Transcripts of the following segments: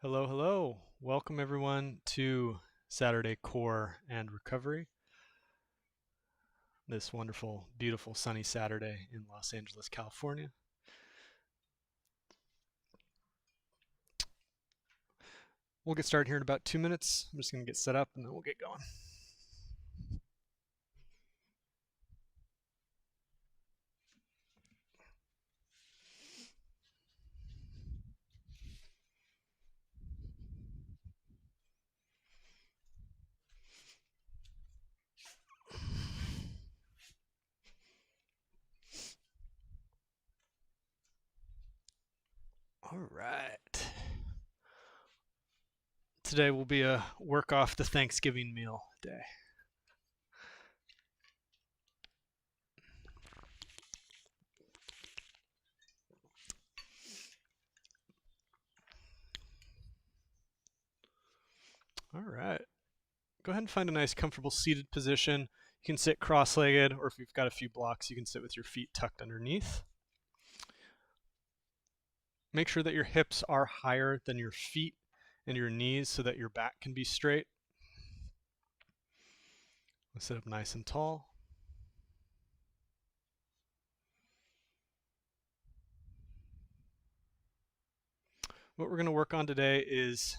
Hello, hello. Welcome everyone to Saturday Core and Recovery. This wonderful, beautiful, sunny Saturday in Los Angeles, California. We'll get started here in about 2 minutes. I'm just going to get set up and then we'll get going. All right. Today will be a work off the Thanksgiving meal day. All right. Go ahead and find a nice, comfortable seated position. You can sit cross legged, or if you've got a few blocks, you can sit with your feet tucked underneath. Make sure that your hips are higher than your feet and your knees so that your back can be straight. We'll sit up nice and tall. What we're going to work on today is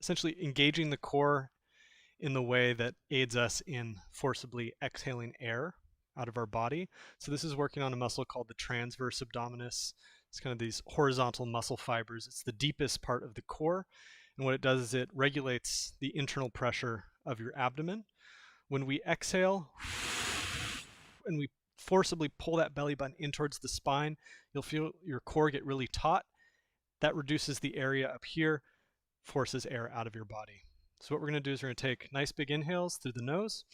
essentially engaging the core in the way that aids us in forcibly exhaling air out of our body. So this is working on a muscle called the transverse abdominis. It's kind of these horizontal muscle fibers. It's the deepest part of the core. And what it does is it regulates the internal pressure of your abdomen. When we exhale and we forcibly pull that belly button in towards the spine, you'll feel your core get really taut. That reduces the area up here, forces air out of your body. So what we're going to do is we're going to take nice big inhales through the nose,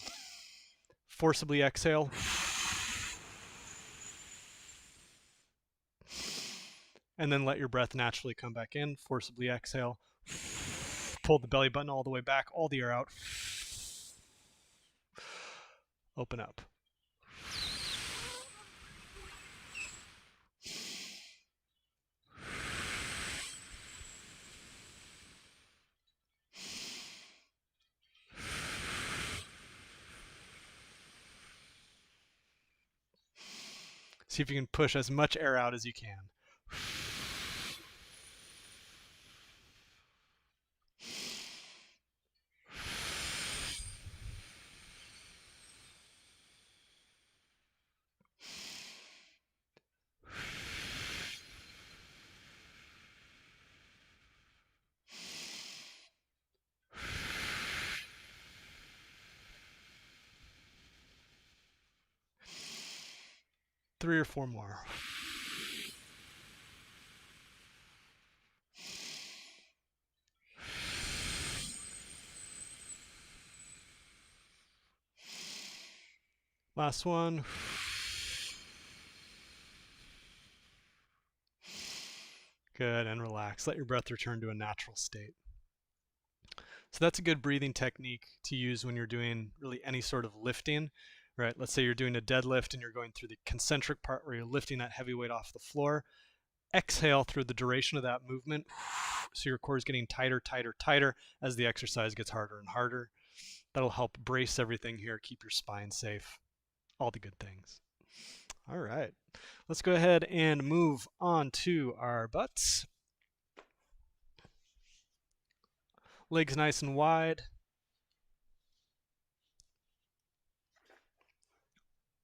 forcibly exhale, and then let your breath naturally come back in, forcibly exhale, pull the belly button all the way back, all the air out, open up. See if you can push as much air out as you can. 3 or 4 more. Last one. Good, and relax. Let your breath return to a natural state. So that's a good breathing technique to use when you're doing really any sort of lifting, right? Let's say you're doing a deadlift and you're going through the concentric part where you're lifting that heavy weight off the floor. Exhale through the duration of that movement. So your core is getting tighter, tighter, tighter as the exercise gets harder and harder. That'll help brace everything here, keep your spine safe, all the good things. All right, let's go ahead and move on to our butts. Legs nice and wide.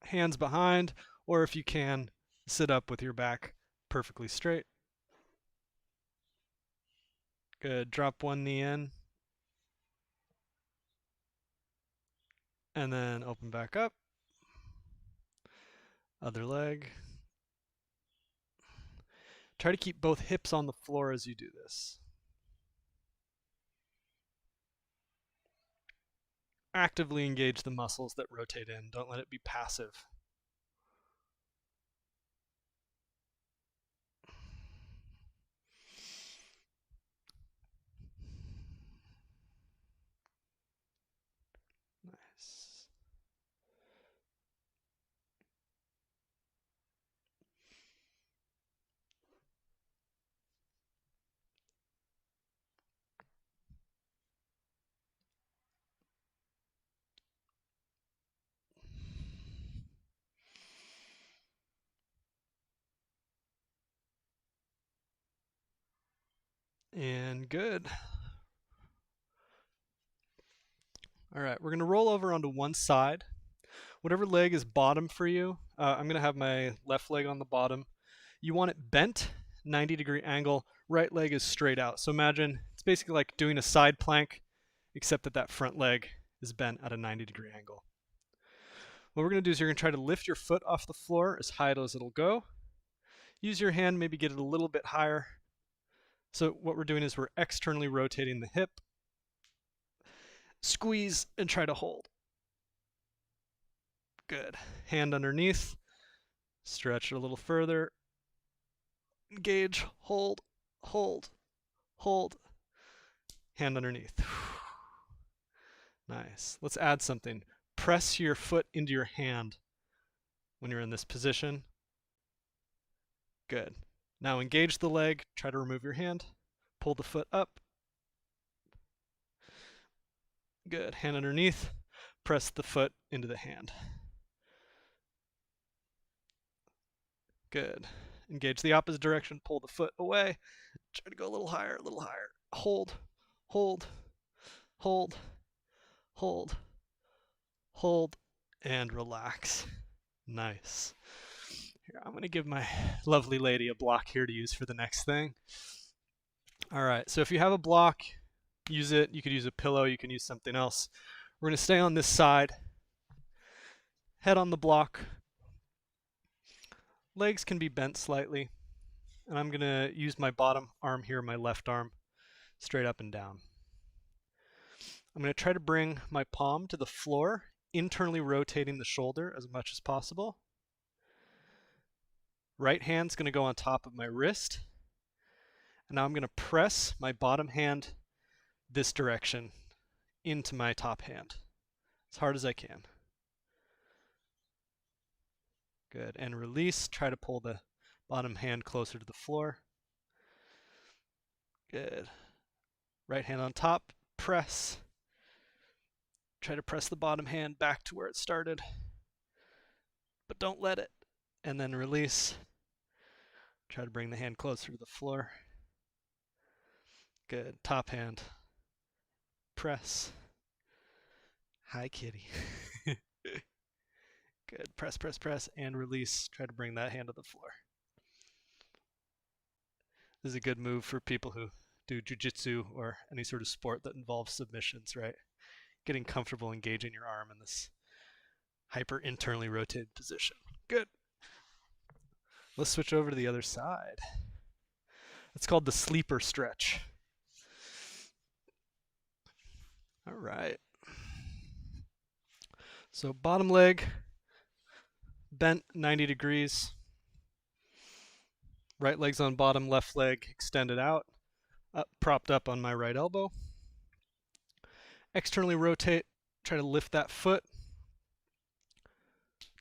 Hands behind, or if you can, sit up with your back perfectly straight. Good. Drop one knee in. And then open back up. Other leg. Try to keep both hips on the floor as you do this. Actively engage the muscles that rotate in. Don't let it be passive. Nice. And good. All right, we're going to roll over onto one side. Whatever leg is bottom for you, I'm going to have my left leg on the bottom. You want it bent, 90-degree angle. Right leg is straight out. So imagine it's basically like doing a side plank, except that that front leg is bent at a 90-degree angle. What we're going to do is you're going to try to lift your foot off the floor as high as it'll go. Use your hand, maybe get it a little bit higher. So what we're doing is we're externally rotating the hip. Squeeze and try to hold. Good. Hand underneath. Stretch it a little further. Engage, hold, hold, hold. Hand underneath. Nice. Let's add something. Press your foot into your hand when you're in this position. Good. Now engage the leg. Try to remove your hand. Pull the foot up. Good. Hand underneath. Press the foot into the hand. Good. Engage the opposite direction. Pull the foot away. Try to go a little higher, a little higher. Hold, hold, hold, hold, hold, and relax. Nice. Here, I'm going to give my lovely lady a block here to use for the next thing. All right, so if you have a block, use it. You could use a pillow. You can use something else. We're going to stay on this side. Head on the block. Legs can be bent slightly. And I'm going to use my bottom arm here, my left arm, straight up and down. I'm going to try to bring my palm to the floor, internally rotating the shoulder as much as possible. Right hand's going to go on top of my wrist. And now I'm going to press my bottom hand this direction into my top hand as hard as I can. Good. And release. Try to pull the bottom hand closer to the floor. Good. Right hand on top. Press. Try to press the bottom hand back to where it started. But don't let it. And then release. Try to bring the hand closer to the floor. Good. Top hand. Press. Hi, kitty. Good. Press, press, press, and release. Try to bring that hand to the floor. This is a good move for people who do jiu-jitsu or any sort of sport that involves submissions, right? Getting comfortable engaging your arm in this hyper internally rotated position. Good. Let's switch over to the other side. It's called the sleeper stretch. All right. So bottom leg bent 90 degrees. Right leg's on bottom, left leg extended out, propped up on my right elbow. Externally rotate, try to lift that foot.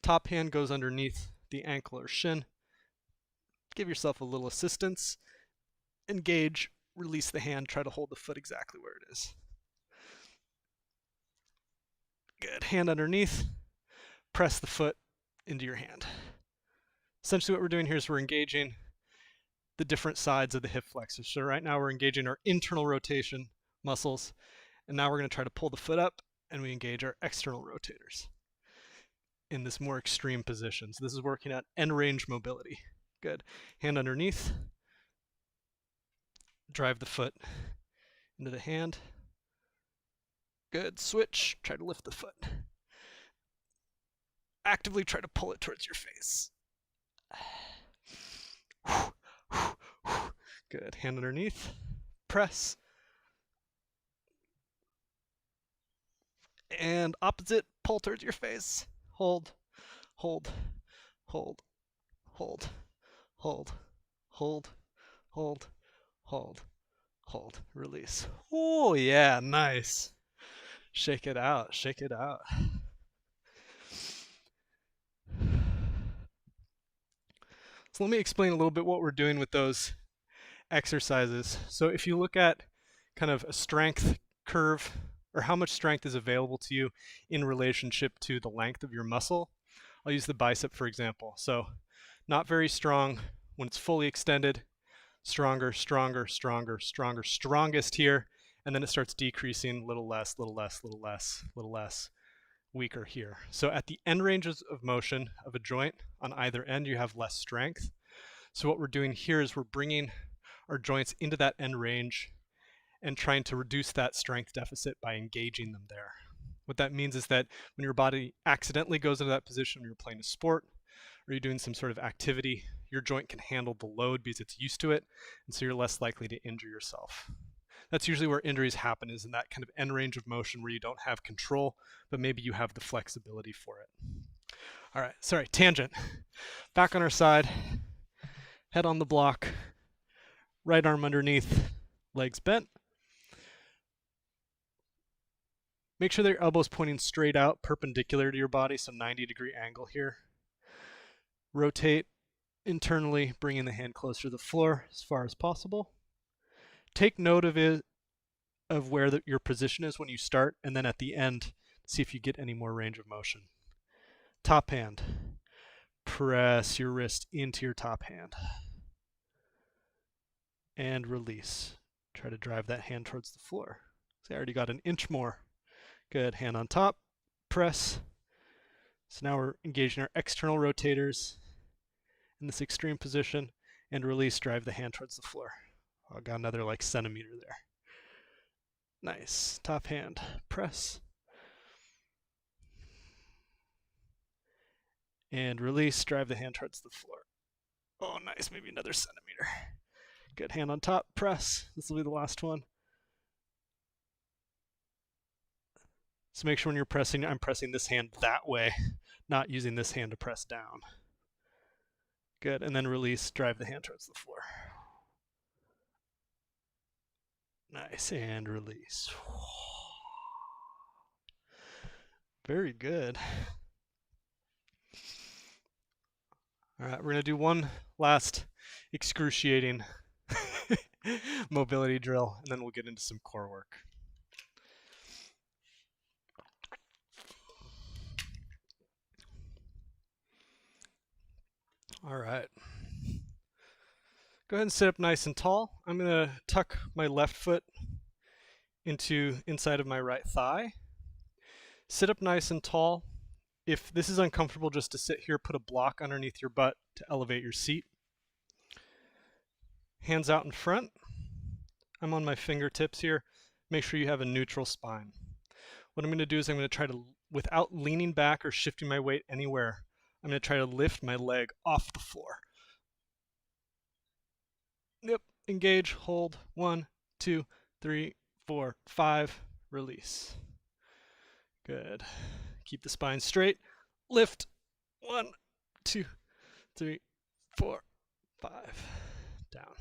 Top hand goes underneath the ankle or shin. Give yourself a little assistance. Engage, release the hand, try to hold the foot exactly where it is. Good. Hand underneath, press the foot into your hand. Essentially what we're doing here is we're engaging the different sides of the hip flexor. So right now we're engaging our internal rotation muscles, and now we're going to try to pull the foot up, and we engage our external rotators in this more extreme position. So this is working at end range mobility. Good. Hand underneath. Drive the foot into the hand. Good. Switch. Try to lift the foot. Actively try to pull it towards your face. Good. Hand underneath. Press. And opposite, pull towards your face. Hold, hold, hold, hold, hold, hold, hold, hold, hold. Release. Oh, yeah, nice. Shake it out, shake it out. So let me explain a little bit what we're doing with those exercises. So if you look at kind of a strength curve, or how much strength is available to you in relationship to the length of your muscle, I'll use the bicep for example. So not very strong when it's fully extended. stronger, stronger, stronger, stronger, strongest here, and then it starts decreasing, little less, little less, little less, little less, weaker here. So at the end ranges of motion of a joint on either end, you have less strength. So what we're doing here is we're bringing our joints into that end range and trying to reduce that strength deficit by engaging them there. What that means is that when your body accidentally goes into that position when you're playing a sport or you're doing some sort of activity, your joint can handle the load because it's used to it, and so you're less likely to injure yourself. That's usually where injuries happen, is in that kind of end range of motion where you don't have control, but maybe you have the flexibility for it. All right, sorry, tangent. Back on our side, head on the block, right arm underneath, legs bent. Make sure that your elbow's pointing straight out, perpendicular to your body, so 90-degree angle here. Rotate internally, bringing the hand closer to the floor as far as possible. Take note of where your position is when you start, and then at the end, see if you get any more range of motion. Top hand. Press your wrist into your top hand. And release. Try to drive that hand towards the floor. See, I already got an inch more. Good, hand on top, press. So now we're engaging our external rotators in this extreme position, and release, drive the hand towards the floor. I got another like centimeter there. Nice, top hand, press. And release, drive the hand towards the floor. Oh, nice, maybe another centimeter. Good, hand on top, press. This will be the last one. So make sure when you're pressing, I'm pressing this hand that way, not using this hand to press down. Good, and then release, drive the hand towards the floor. Nice, and release. Very good. All right, we're gonna do one last excruciating mobility drill, and then we'll get into some core work. All right. Go ahead and sit up nice and tall. I'm going to tuck my left foot into inside of my right thigh. Sit up nice and tall. If this is uncomfortable just to sit here, put a block underneath your butt to elevate your seat. Hands out in front. I'm on my fingertips here. Make sure you have a neutral spine. What I'm going to do is I'm going to try to, without leaning back or shifting my weight anywhere, I'm going to try to lift my leg off the floor. Yep, engage, hold, 1, 2, 3, 4, 5, release. Good. Keep the spine straight. Lift, 1, 2, 3, 4, 5. Down.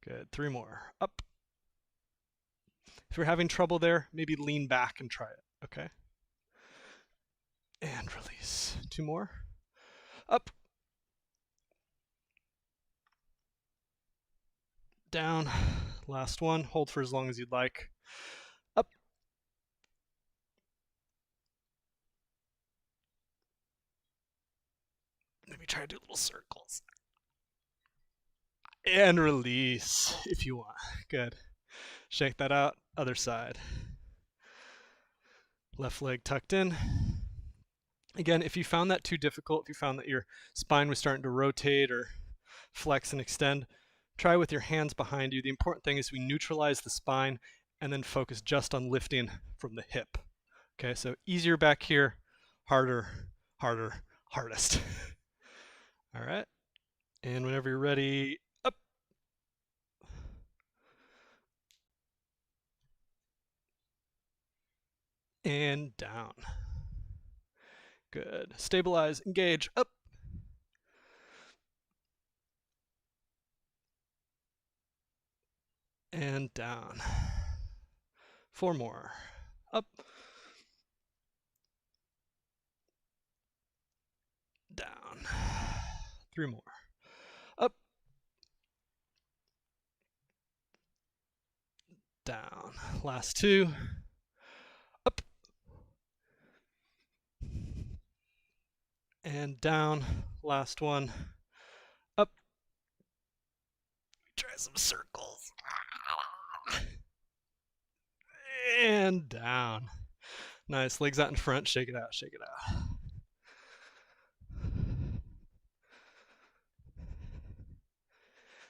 Good, 3 more. Up. If you're having trouble there, maybe lean back and try it, okay? And release. 2 more. Up. Down. Last one. Hold for as long as you'd like. Up. Maybe try to do little circles. And release if you want. Good. Shake that out. Other side. Left leg tucked in. Again, if you found that too difficult, if you found that your spine was starting to rotate or flex and extend, try with your hands behind you. The important thing is we neutralize the spine and then focus just on lifting from the hip. Okay, so easier back here, harder, harder, hardest. All right, and whenever you're ready, up. And down. Good. Stabilize, engage, up. And down. 4 more. Up. Down. 3 more. Up. Down. Last 2. Up. And down. Last one. Up. some circles. And down. Nice. Legs out in front. Shake it out. Shake it out.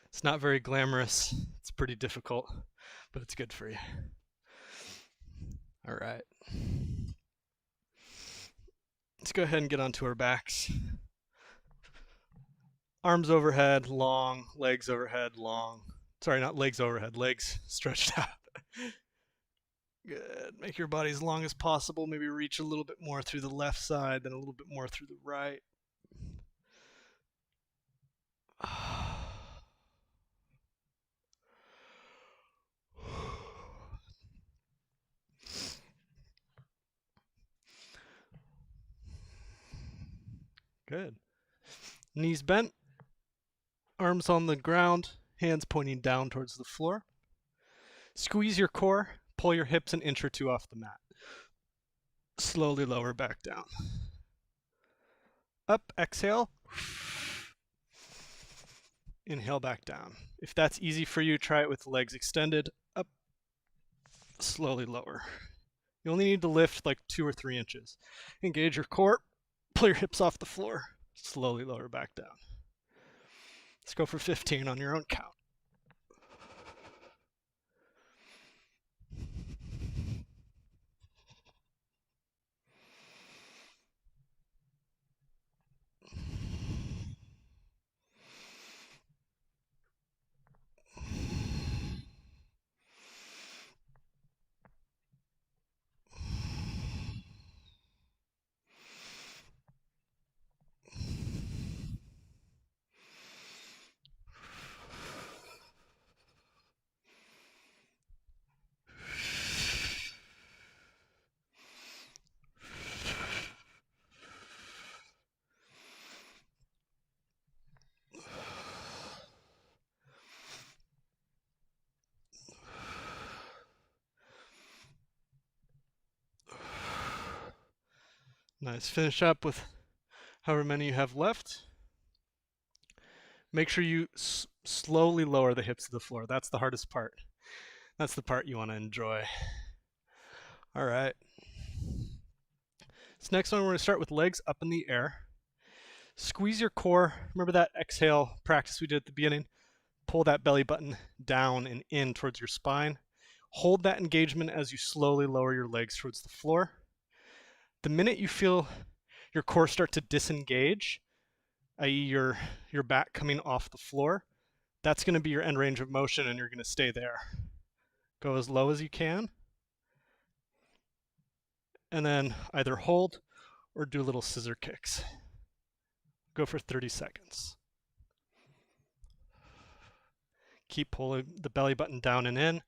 It's not very glamorous. It's pretty difficult, but it's good for you. All right. Let's go ahead and get onto our backs. Arms overhead, long. Legs overhead, long. Sorry, not legs overhead. Legs stretched out. Good. Make your body as long as possible. Maybe reach a little bit more through the left side, then a little bit more through the right. Good. Knees bent, arms on the ground, hands pointing down towards the floor. Squeeze your core, pull your hips an inch or two off the mat. Slowly lower back down. Up, exhale. Inhale back down. If that's easy for you, try it with the legs extended. Up, slowly lower. You only need to lift like 2 or 3 inches. Engage your core, pull your hips off the floor, slowly lower back down. Let's go for 15 on your own count. Nice. Finish up with however many you have left. Make sure you slowly lower the hips to the floor. That's the hardest part. That's the part you want to enjoy. All right. This next one, we're going to start with legs up in the air. Squeeze your core. Remember that exhale practice we did at the beginning? Pull that belly button down and in towards your spine. Hold that engagement as you slowly lower your legs towards the floor. The minute you feel your core start to disengage, i.e. your back coming off the floor, that's going to be your end range of motion and you're going to stay there. Go as low as you can. And then either hold or do little scissor kicks. Go for 30 seconds. Keep pulling the belly button down and in.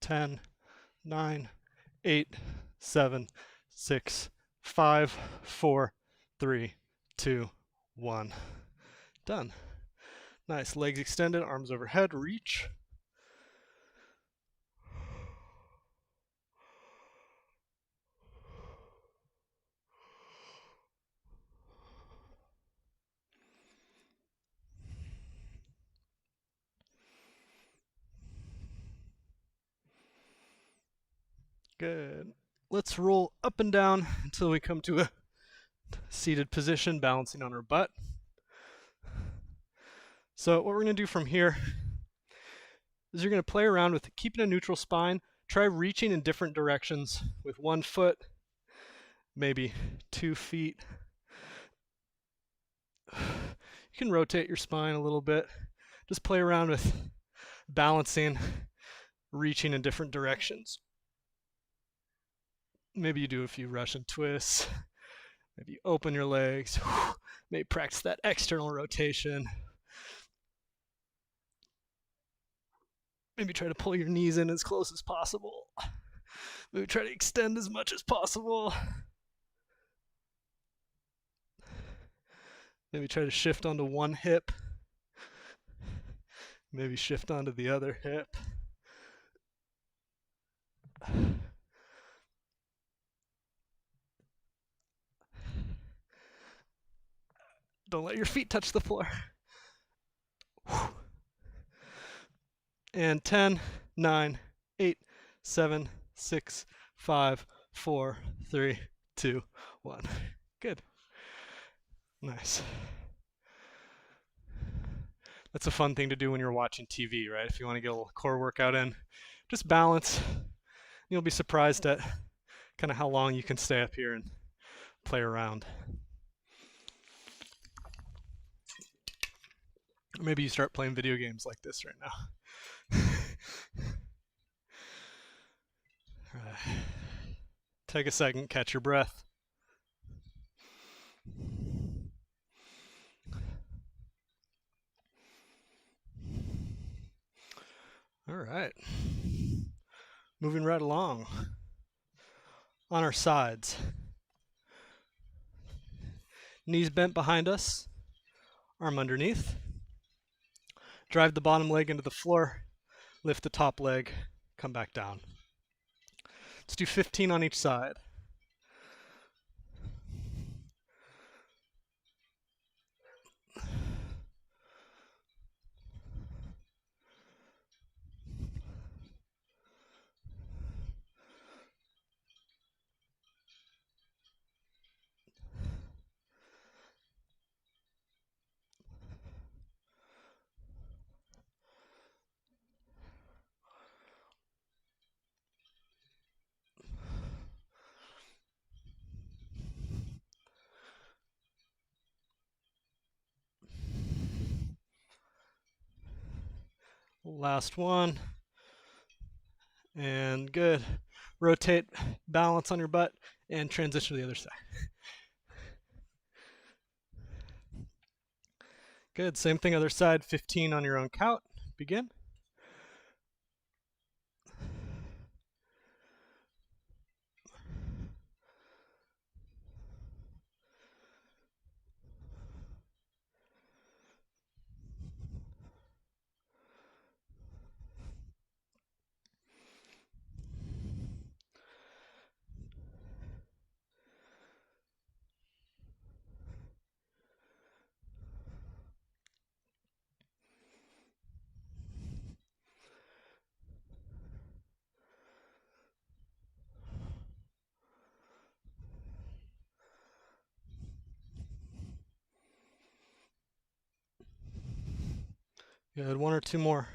10, 9, 8, 7, 6, 5, 4, 3, 2, 1. Done. Nice. Legs extended, arms overhead, reach. Good. Let's roll up and down until we come to a seated position, balancing on our butt. So what we're going to do from here is you're going to play around with keeping a neutral spine. Try reaching in different directions with 1 foot, maybe 2 feet. You can rotate your spine a little bit. Just play around with balancing, reaching in different directions. Maybe you do a few Russian twists. Maybe you open your legs. Maybe practice that external rotation. Maybe try to pull your knees in as close as possible. Maybe try to extend as much as possible. Maybe try to shift onto one hip. Maybe shift onto the other hip. Don't let your feet touch the floor. And 10, 9, 8, 7, 6, 5, 4, 3, 2, 1. Good. Nice. That's a fun thing to do when you're watching TV, right? If you want to get a little core workout in, just balance. You'll be surprised at kind of how long you can stay up here and play around. Or maybe you start playing video games like this right now. Right. Take a second, catch your breath. All right. Moving right along. On our sides. Knees bent behind us, arm underneath. Drive the bottom leg into the floor, lift the top leg, come back down. Let's do 15 on each side. Last one. And good. Rotate, balance on your butt, and transition to the other side. Good. Same thing, other side. 15 on your own count. Begin. Good. One or two more.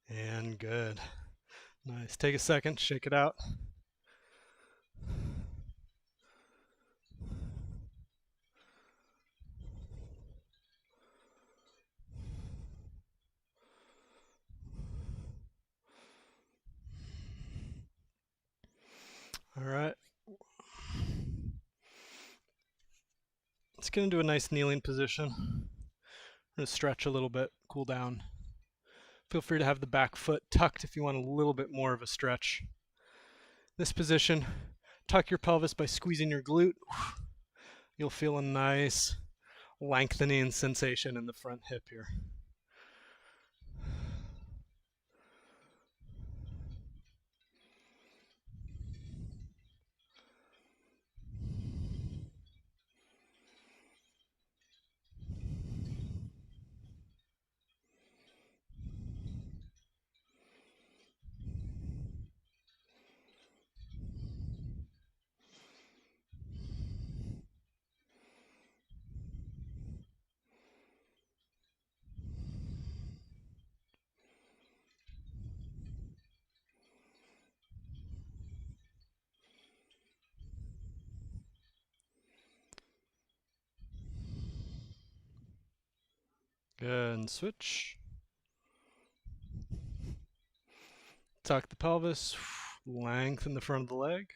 And good. Nice. Take a second, shake it out. All right. Let's get into a nice kneeling position. I'm going to stretch a little bit, cool down. Feel free to have the back foot tucked if you want a little bit more of a stretch. This position, tuck your pelvis by squeezing your glute. You'll feel a nice lengthening sensation in the front hip here. Good, and switch. Tuck the pelvis, lengthen the front of the leg.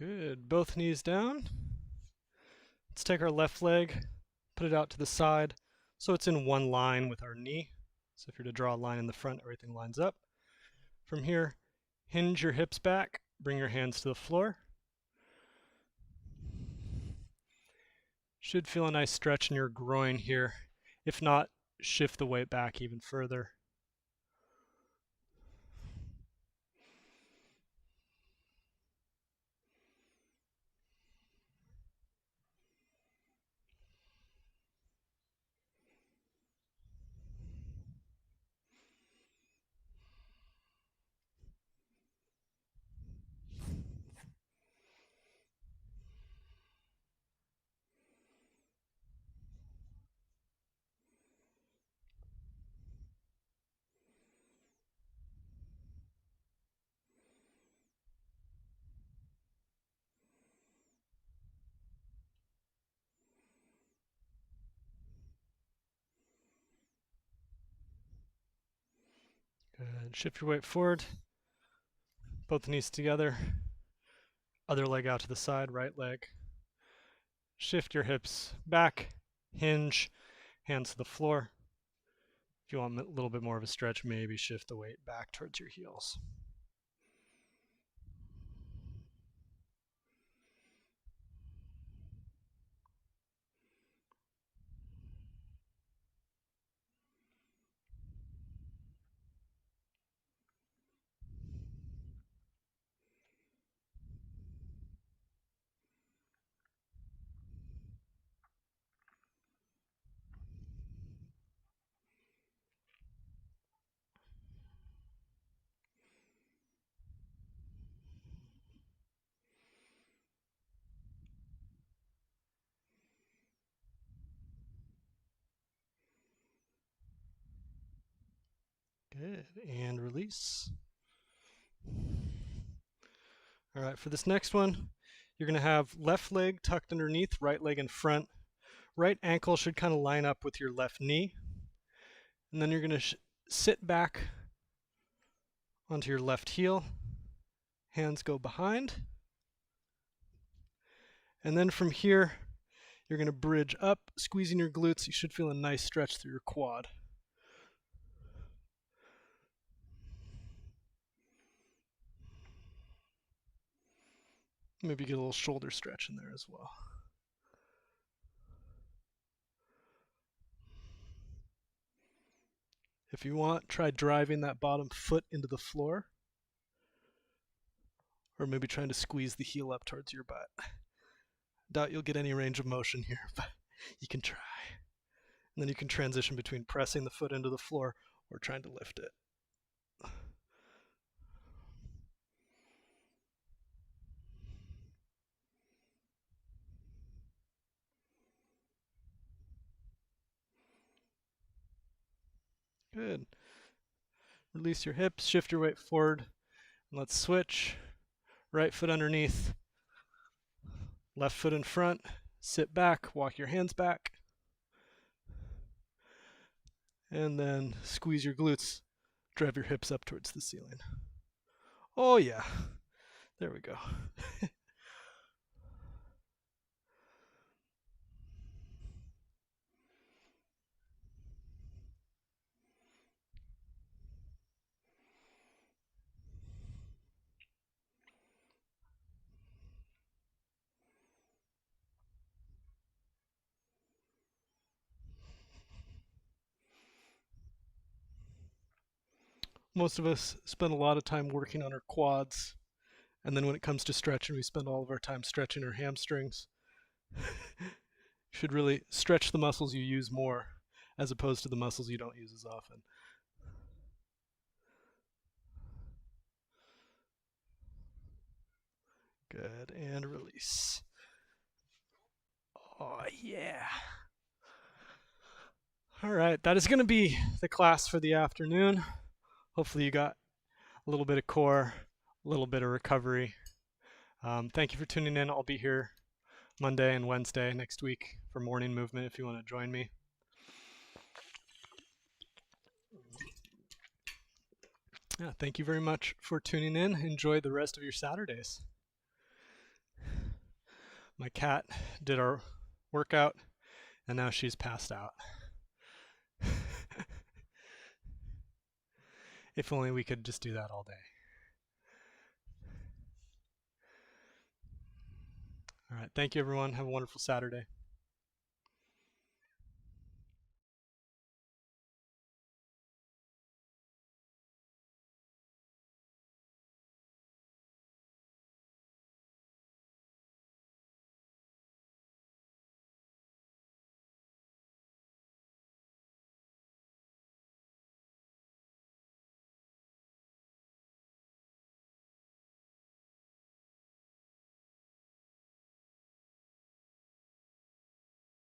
Good. Both knees down. Let's take our left leg, put it out to the side so it's in one line with our knee. So if you're to draw a line in the front, everything lines up. From here, hinge your hips back, bring your hands to the floor. Should feel a nice stretch in your groin here. If not, shift the weight back even further. Good. Shift your weight forward. Both knees together. Other leg out to the side, right leg. Shift your hips back, hinge, hands to the floor. If you want a little bit more of a stretch, maybe shift the weight back towards your heels. Good, and release. All right, for this next one, you're gonna have left leg tucked underneath, right leg in front. Right ankle should kind of line up with your left knee. And then you're gonna sit back onto your left heel. Hands go behind. And then from here, you're gonna bridge up, squeezing your glutes. You should feel a nice stretch through your quad. Maybe get a little shoulder stretch in there as well. If you want, try driving that bottom foot into the floor, or maybe trying to squeeze the heel up towards your butt. Doubt you'll get any range of motion here, but you can try. And then you can transition between pressing the foot into the floor or trying to lift it. Good. Release your hips, shift your weight forward, and let's switch. Right foot underneath, left foot in front, sit back, walk your hands back, and then squeeze your glutes, drive your hips up towards the ceiling. Oh yeah, there we go. Most of us spend a lot of time working on our quads, and then when it comes to stretching, we spend all of our time stretching our hamstrings. You should really stretch the muscles you use more as opposed to the muscles you don't use as often. Good, and release. Oh yeah. All right, that is going to be the class for the afternoon. Hopefully you got a little bit of core, a little bit of recovery. Thank you for tuning in. I'll be here Monday and Wednesday next week for morning movement if you want to join me. Yeah, thank you very much for tuning in. Enjoy the rest of your Saturdays. My cat did our workout, and now she's passed out. If only we could just do that all day. All right, thank you everyone. Have a wonderful Saturday.